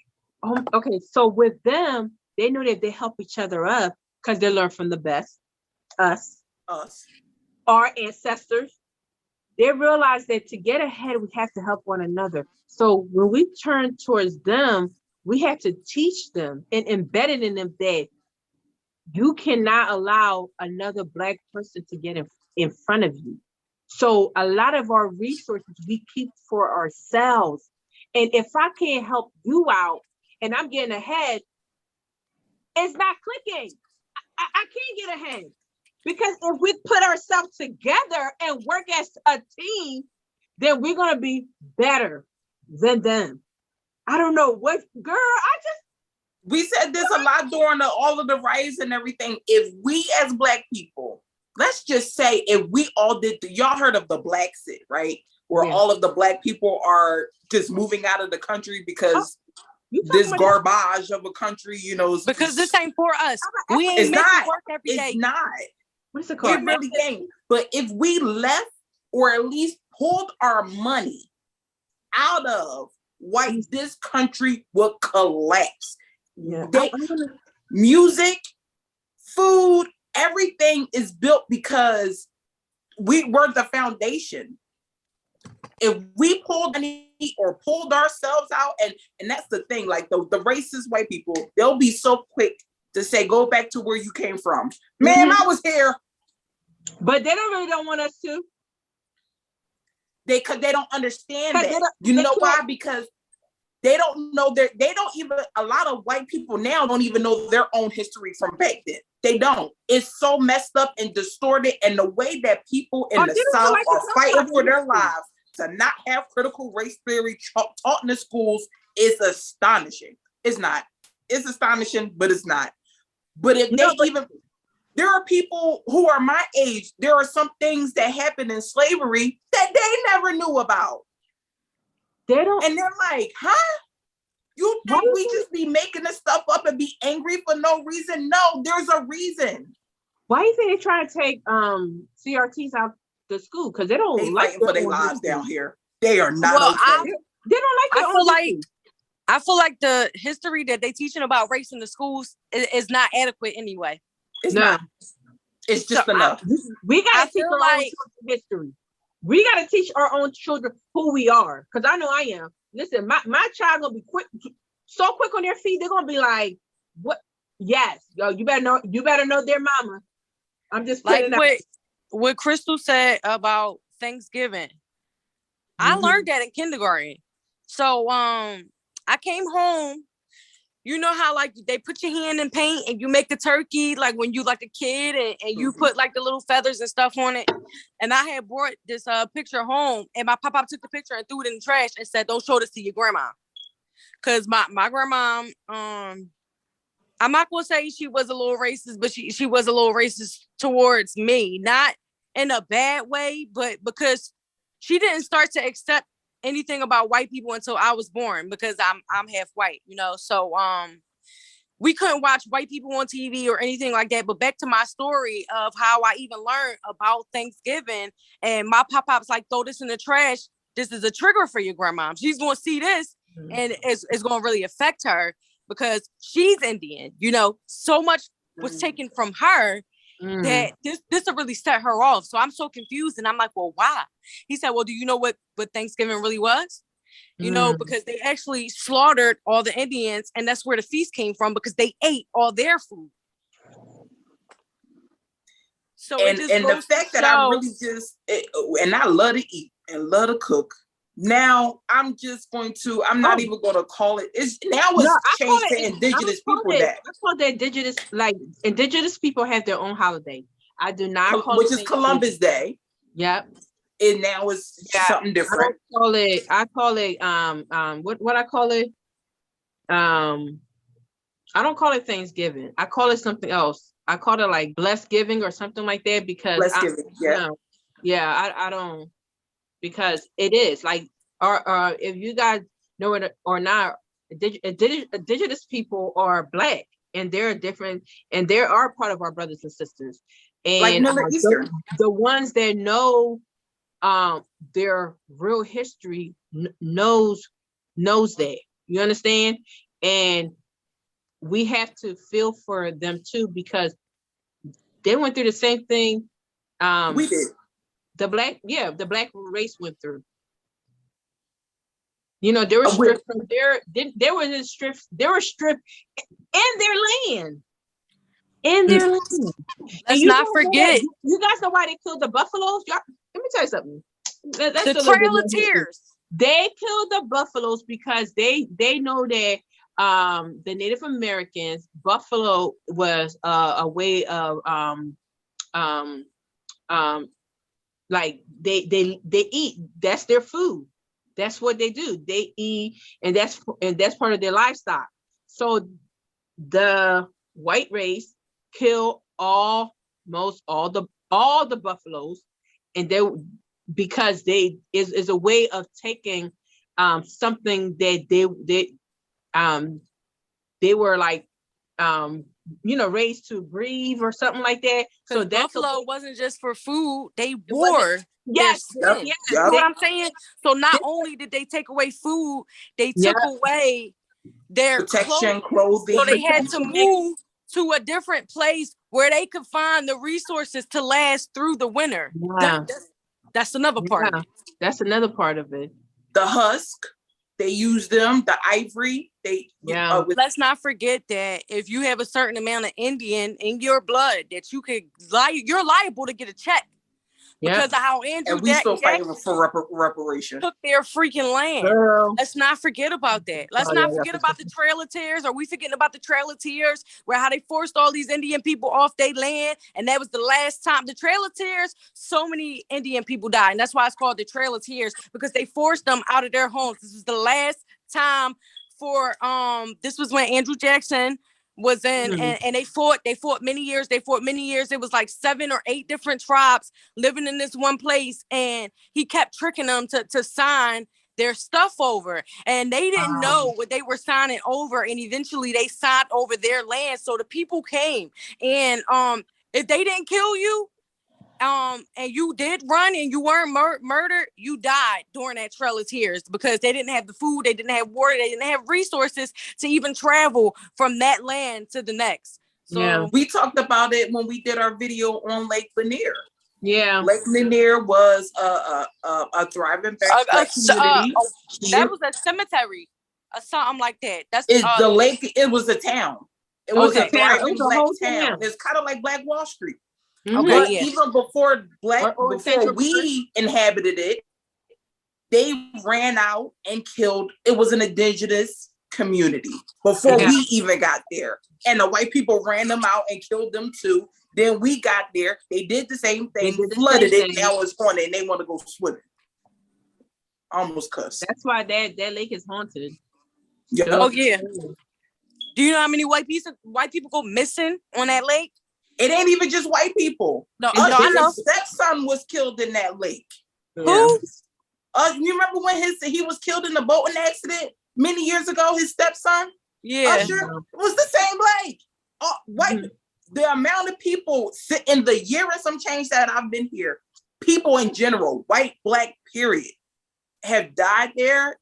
Okay, so with them, they know that they help each other up because they learn from the best, us, our ancestors. They realize that to get ahead, we have to help one another. So when we turn towards them, we have to teach them and embed it in them that you cannot allow another Black person to get in front of you. So a lot of our resources we keep for ourselves. And if I can't help you out and I'm getting ahead, it's not clicking. I can't get ahead. Because if we put ourselves together and work as a team, then we're going to be better than them. I don't know what, girl, we said this a lot during all of the riots and everything. If we as Black people, let's just say if we all did, y'all heard of the Black Sit, right? Where all of the Black people are just moving out of the country because this garbage of a country, because this ain't for us. We ain't meant to work every day. It's not. What's it called? It really ain't. But if we left or at least pulled our money out of white, this country would collapse. Yeah. Music, food, everything is built because we were the foundation. If we pulled money or pulled ourselves out, and that's the thing, like the racist white people, they'll be so quick to say, go back to where you came from. Man, I was here. But they don't want us to. They don't understand that. You know why? Because they don't know a lot of white people now don't even know their own history from back then. They don't. It's so messed up and distorted. And the way that people in the South are fighting for their lives to not have critical race theory taught in the schools is astonishing. It's not. It's astonishing, but it's not. But if there are people who are my age, there are some things that happened in slavery that they never knew about. They don't. And they're like, huh? You think we just be making this stuff up and be angry for no reason? No, there's a reason. Why do you think they try to take CRTs out the school? Because they don't like fighting for their lives down here. They are not okay. They don't like it. I feel like the history that they teaching about race in the schools is not adequate anyway. It's not. It's just enough. We gotta teach our own children history. We gotta teach our own children who we are. Because I know I am. Listen, my child gonna be so quick on their feet. They're gonna be like, "What? Yes, yo, you better know their mama." I'm just like what Crystal said about Thanksgiving. I learned that in kindergarten. So I came home. You know how like they put your hand in paint and you make the turkey like when you like a kid and you put like the little feathers and stuff on it. And I had brought this picture home and my pop took the picture and threw it in the trash and said, "Don't show this to your grandma." Cause my grandma, I'm not gonna say she was a little racist, but she was a little racist towards me, not in a bad way, but because she didn't start to accept anything about white people until I was born because I'm half white, so we couldn't watch white people on TV or anything like that. But back to my story of how I even learned about Thanksgiving, and my pop-pop's like, throw this in the trash. This is a trigger for your grandma. She's gonna see this and it's gonna really affect her because she's Indian, so much was taken from her. that this will really set her off. So I'm so confused, and I'm like, well, why? He said, well, do you know what Thanksgiving really was? You know, because they actually slaughtered all the Indians, and that's where the feast came from, because they ate all their food. So and the fact that I really and I love to eat and love to cook. Now I'm not even going to call it. It's changed to Indigenous People Day. I call it Indigenous. Like Indigenous people have their own holiday. I do not call which is Columbus Day. Yep. And now it's something different. I call it what I call it. I don't call it Thanksgiving. I call it something else. I call it like Blessed Giving or something like that, because I don't, because it is like, or if you guys know it or not, Indigenous people are Black, and they're different, and they are part of our brothers and sisters, and like Middle Eastern. The ones that know their real history knows that, you understand, and we have to feel for them too, because they went through the same thing we did. The black race went through. You know, they were stripped from there were stripped in their land. Let's not forget. You guys know why they killed the buffaloes? Let me tell you something. The Trail of Tears. They killed the buffaloes because they know that the Native Americans, buffalo was a way of like they eat. That's their food. That's what they do. They eat, and that's part of their livestock. So the white race kill almost all the buffaloes, and because they is a way of taking something that they were like raised to breathe or something like that. So that buffalo wasn't just for food; they wore. Yes, you know what I'm saying? So not only did they take away food, they took away their protection, clothing. So they had to move to a different place where they could find the resources to last through the winter. Yeah. That's another part of it. That's another part of it. The husk, they use them. The ivory, let's not forget that if you have a certain amount of Indian in your blood, that you're liable to get a check. Because of how Andrew still fighting for reparation. Took their freaking land. Girl. Let's not forget about that. Let's not forget about the Trail of Tears. Are we forgetting about the Trail of Tears, where how they forced all these Indian people off their land, and that was the last time. The Trail of Tears, so many Indian people died, and that's why it's called the Trail of Tears, because they forced them out of their homes. This was the last time for this was when Andrew Jackson was in, and they fought many years. It was like 7 or 8 different tribes living in this one place, and he kept tricking them to sign their stuff over, and they didn't know what they were signing over, and eventually they signed over their land. So the people came, and if they didn't kill you, and you did run and you weren't murdered, you died during that Trail of Tears, because they didn't have the food, they didn't have water, they didn't have resources to even travel from that land to the next. So we talked about it when we did our video on Lake Lanier. Yeah, Lake Lanier was a thriving black community. That was a cemetery or something like that. That's the lake. It was a town. It was a thriving black town. It's kind of like Black Wall Street. But even before we inhabited it, they ran out and killed. It was an indigenous community before we even got there, and the white people ran them out and killed them too. Then we got there, they did the same thing, flooded it. Now it's haunted, and they want to go swimming. Almost cussed. That's why that lake is haunted. Yep. Oh yeah. Do you know how many white people go missing on that lake? It ain't even just white people. No, I know. His stepson was killed in that lake. Who? You remember when he was killed in the boating accident many years ago? His stepson, Usher, was the same lake. White. The amount of people in the year and some change that I've been here, people in general, white, black, period, have died there.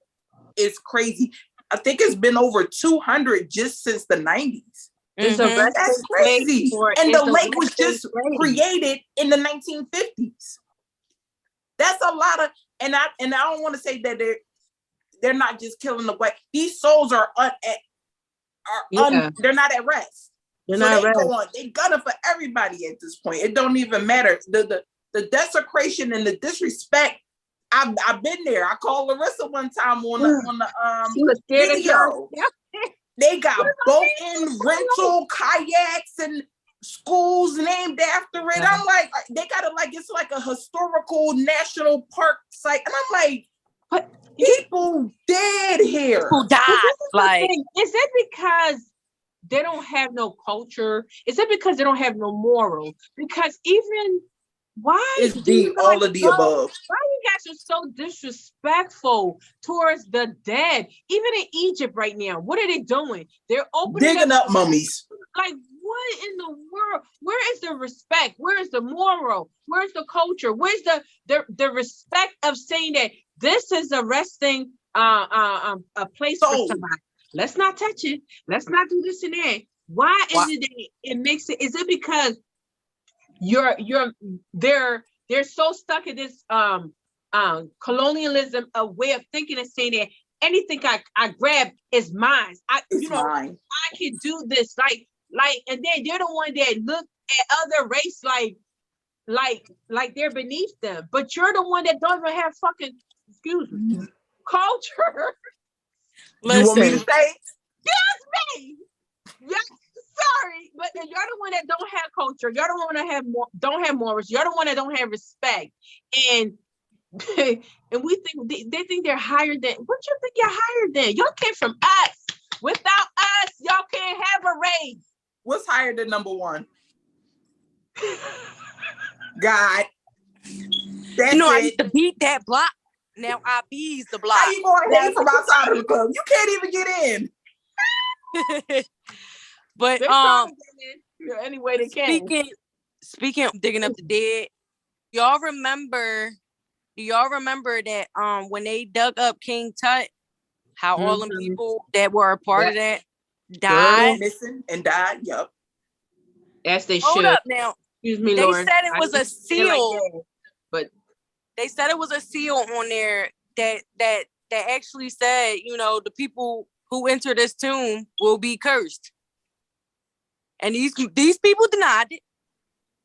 It's crazy. I think it's been over 200 just since the 90s. It's a resting That's place crazy. for, And it's the a lake was resting just place. created in the 1950s. That's a lot of, and I don't want to say that they're not just killing the white. These souls are they're not at rest. They're So not they rest. go on. They gunning for everybody at this point. It don't even matter. The desecration and the disrespect. I've been there. I called Larissa one time on the She was scared of video. y'all. They got boating, rental, kayaks, and schools named after it. I'm like, they got it like it's like a historical national park site. And I'm like, But people dead here. Who died? Like, is it because they don't have no culture? Is it because they don't have no moral? Because even why It's do you all guys of the so- above. Why you guys are so disrespectful towards the dead? Even in Egypt right now, what are they doing? They're opening Digging up mummies. Like, what in the world? Where is the respect? Where is the moral? Where's the culture? Where's the respect of saying that this is a resting a place for somebody? Let's not touch it. Let's not do this and that. Why is it that it makes it? Is it because they're so stuck in this colonialism, a way of thinking and saying that anything I grab is mine. Mine. I can do this. Like, and then they're the one that look at other race like they're beneath them. But you're the one that don't even have fucking, excuse me, culture. Listen. You want me to say? Yes, me. Yes, sorry, but you're the one that don't have culture. You're the one that don't have morals. You're the one that don't have respect. And and we think they think they're higher than. What you think you're higher than? Y'all came from us. Without us, y'all can't have a race. What's higher than number one? God. That's I used to beat that block. Now I bees the block. How you going to hate from outside of the club? You can't even get in. But any way they can. Speaking of digging up the dead, do y'all remember that when they dug up King Tut, how all them people that were a part of that died? Missing and died, yep. As they Hold should. up now. Excuse me, they Lord. said it was a seal. Like that, but they said it was a seal on there that actually said, the people who enter this tomb will be cursed. And these people denied it.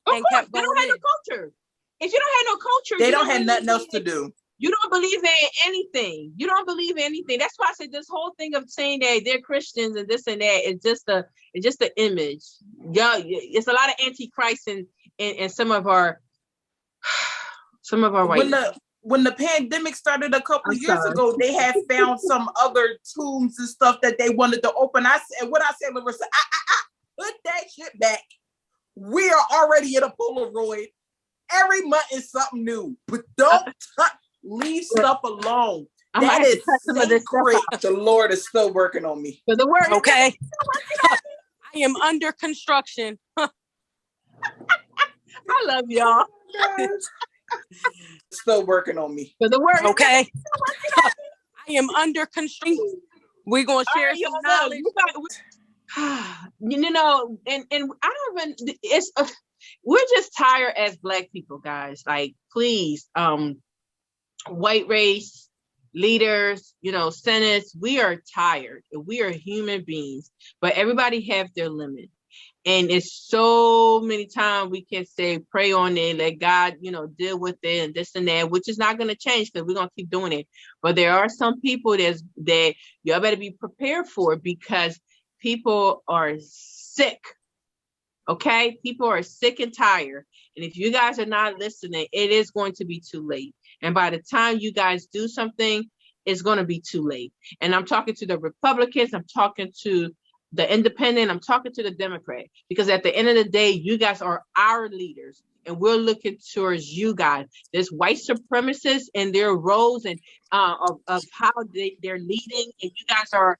Of course, they don't have no culture. If you don't have no culture, they don't have nothing else to do. You don't believe in anything. You don't believe in anything. That's why I said this whole thing of saying that they're Christians and this and that is just the image. Yeah, it's a lot of antichrist in some of our white. When the pandemic started a couple years ago, they had found some other tombs and stuff that they wanted to open. I said, Larissa, put that shit back. We are already in a Polaroid. Every month is something new, but don't leave stuff alone. That is sacred. The Lord is still working on me. So the word, okay. I am under construction. I love y'all. Still working on me. So the word, okay. I am under construction. We're gonna share some knowledge. And I don't even. We're just tired as Black people, guys. Like, please, white race leaders, senates. We are tired. We are human beings, but everybody have their limit. And it's so many times we can say, pray on it, let God, deal with it and this and that, which is not going to change because we're going to keep doing it. But there are some people that y'all better be prepared for because people are sick. Okay? People are sick and tired. And if you guys are not listening, it is going to be too late. And by the time you guys do something, it's going to be too late. And I'm talking to the Republicans. I'm talking to the independent, I'm talking to the Democrat, because at the end of the day, you guys are our leaders and we're looking towards you guys. There's white supremacists and their roles and of how they're leading, and you guys are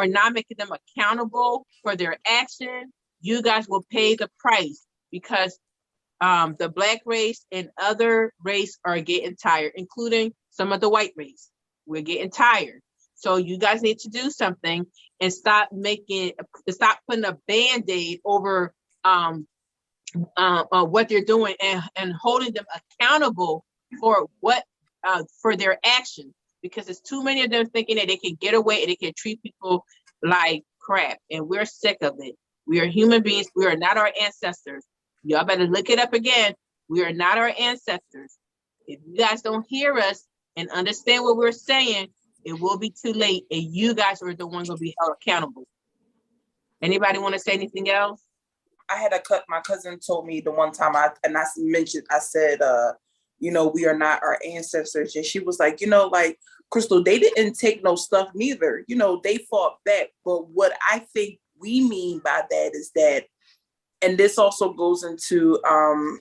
not making them accountable for their action. You guys will pay the price because the Black race and other race are getting tired, including some of the white race. We're getting tired. So you guys need to do something. and stop putting a Band-Aid over what they're doing and holding them accountable for for their actions, because it's too many of them thinking that they can get away and they can treat people like crap, and we're sick of it. We are human beings. We are not our ancestors. Y'all better look it up again. We are not our ancestors. If you guys don't hear us and understand what we're saying, it will be too late, and you guys are the ones going to be held accountable. Anybody want to say anything else? I had my cousin told me the one time I said, we are not our ancestors. And she was like, like, Crystal, they didn't take no stuff neither. They fought back. But what I think we mean by that is that, and this also goes into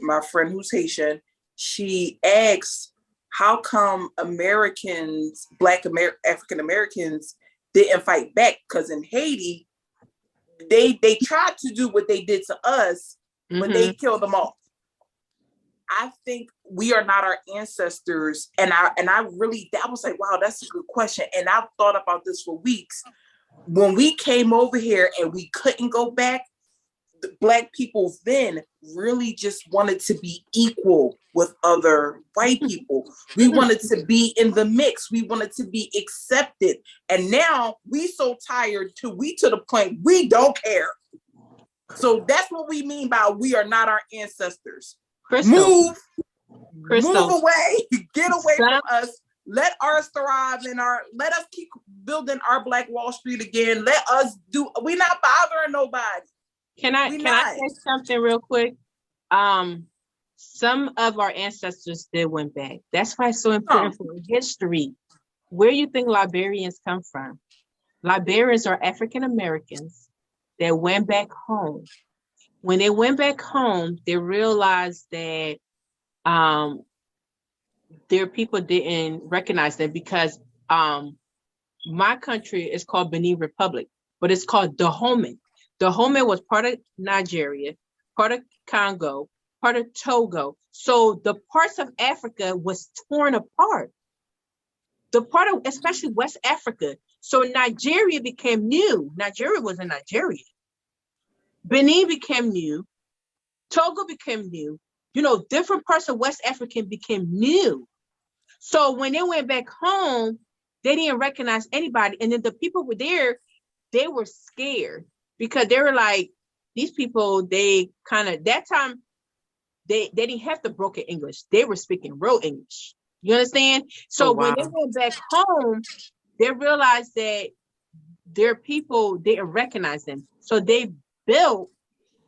my friend who's Haitian, she asks, how come African Americans didn't fight back? Because in Haiti, they tried to do what they did to us, but they killed them off. I think we are not our ancestors. And I was like, wow, that's a good question. And I've thought about this for weeks. When we came over here and we couldn't go back, the Black people then really just wanted to be equal with other white people. We wanted to be in the mix. We wanted to be accepted. And now we so tired to the point we don't care. So that's what we mean by we are not our ancestors. Crystal. Move away, get away from us. Let ours thrive let us keep building our Black Wall Street again. Let us we're not bothering nobody. Can I say something real quick? Some of our ancestors did went back. That's why it's so important for history. Where you think Liberians come from? Liberians are African Americans that went back home. When they went back home, they realized that their people didn't recognize them, because my country is called Benin Republic, but it's called Dahomey. Dahomey was part of Nigeria, part of Congo, part of Togo. So the parts of Africa was torn apart. The part of, especially West Africa. So Nigeria became new. Nigeria was in Nigeria. Benin became new. Togo became new. Different parts of West Africa became new. So when they went back home, they didn't recognize anybody. And then the people were there, they were scared, because they were like, these people, that time, they didn't have the broken English. They were speaking real English. You understand? So when they went back home, they realized that their people didn't recognize them. So they built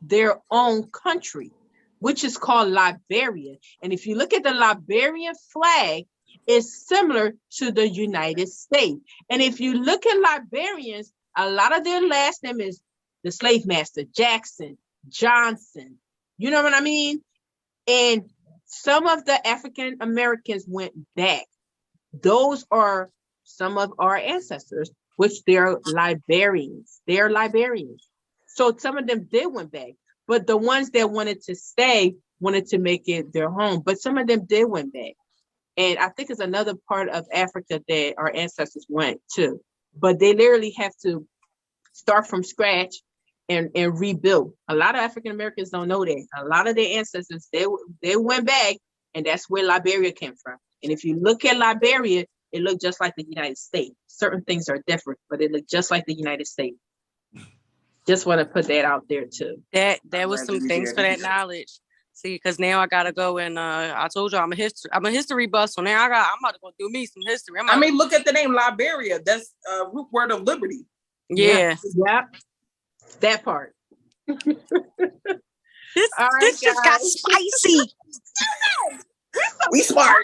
their own country, which is called Liberia. And if you look at the Liberian flag, it's similar to the United States. And if you look at Liberians, a lot of their last name is the slave master, Jackson, Johnson. You know what I mean? And some of the African Americans went back. Those are some of our ancestors, which they're Liberians. They're Liberians. So some of them did went back, but the ones that wanted to stay wanted to make it their home. But some of them did went back. And I think it's another part of Africa that our ancestors went to. But they literally have to start from scratch and rebuild. A lot of African Americans don't know that. A lot of their ancestors, they went back, and that's where Liberia came from. And if you look at Liberia, it looked just like the United States. Certain things are different, but it looked just like the United States. Just want to put that out there too. That was some thanks for that knowledge. See, because now I gotta go and I told you I'm a history buff, so now I'm about to go do me some history. Look at the name Liberia. That's root word of liberty. Yeah. Yep. That part. This just got spicy. We smart.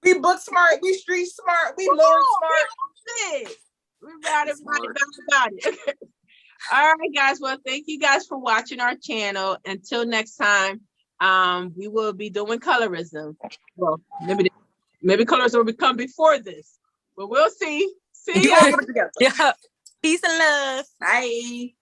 We book smart. We street smart. We Lord smart. We got it. All right, guys. Well, thank you guys for watching our channel. Until next time, we will be doing colorism. Well, maybe colorism will become before this, but we'll see. See you. Yeah. Peace and love. Bye.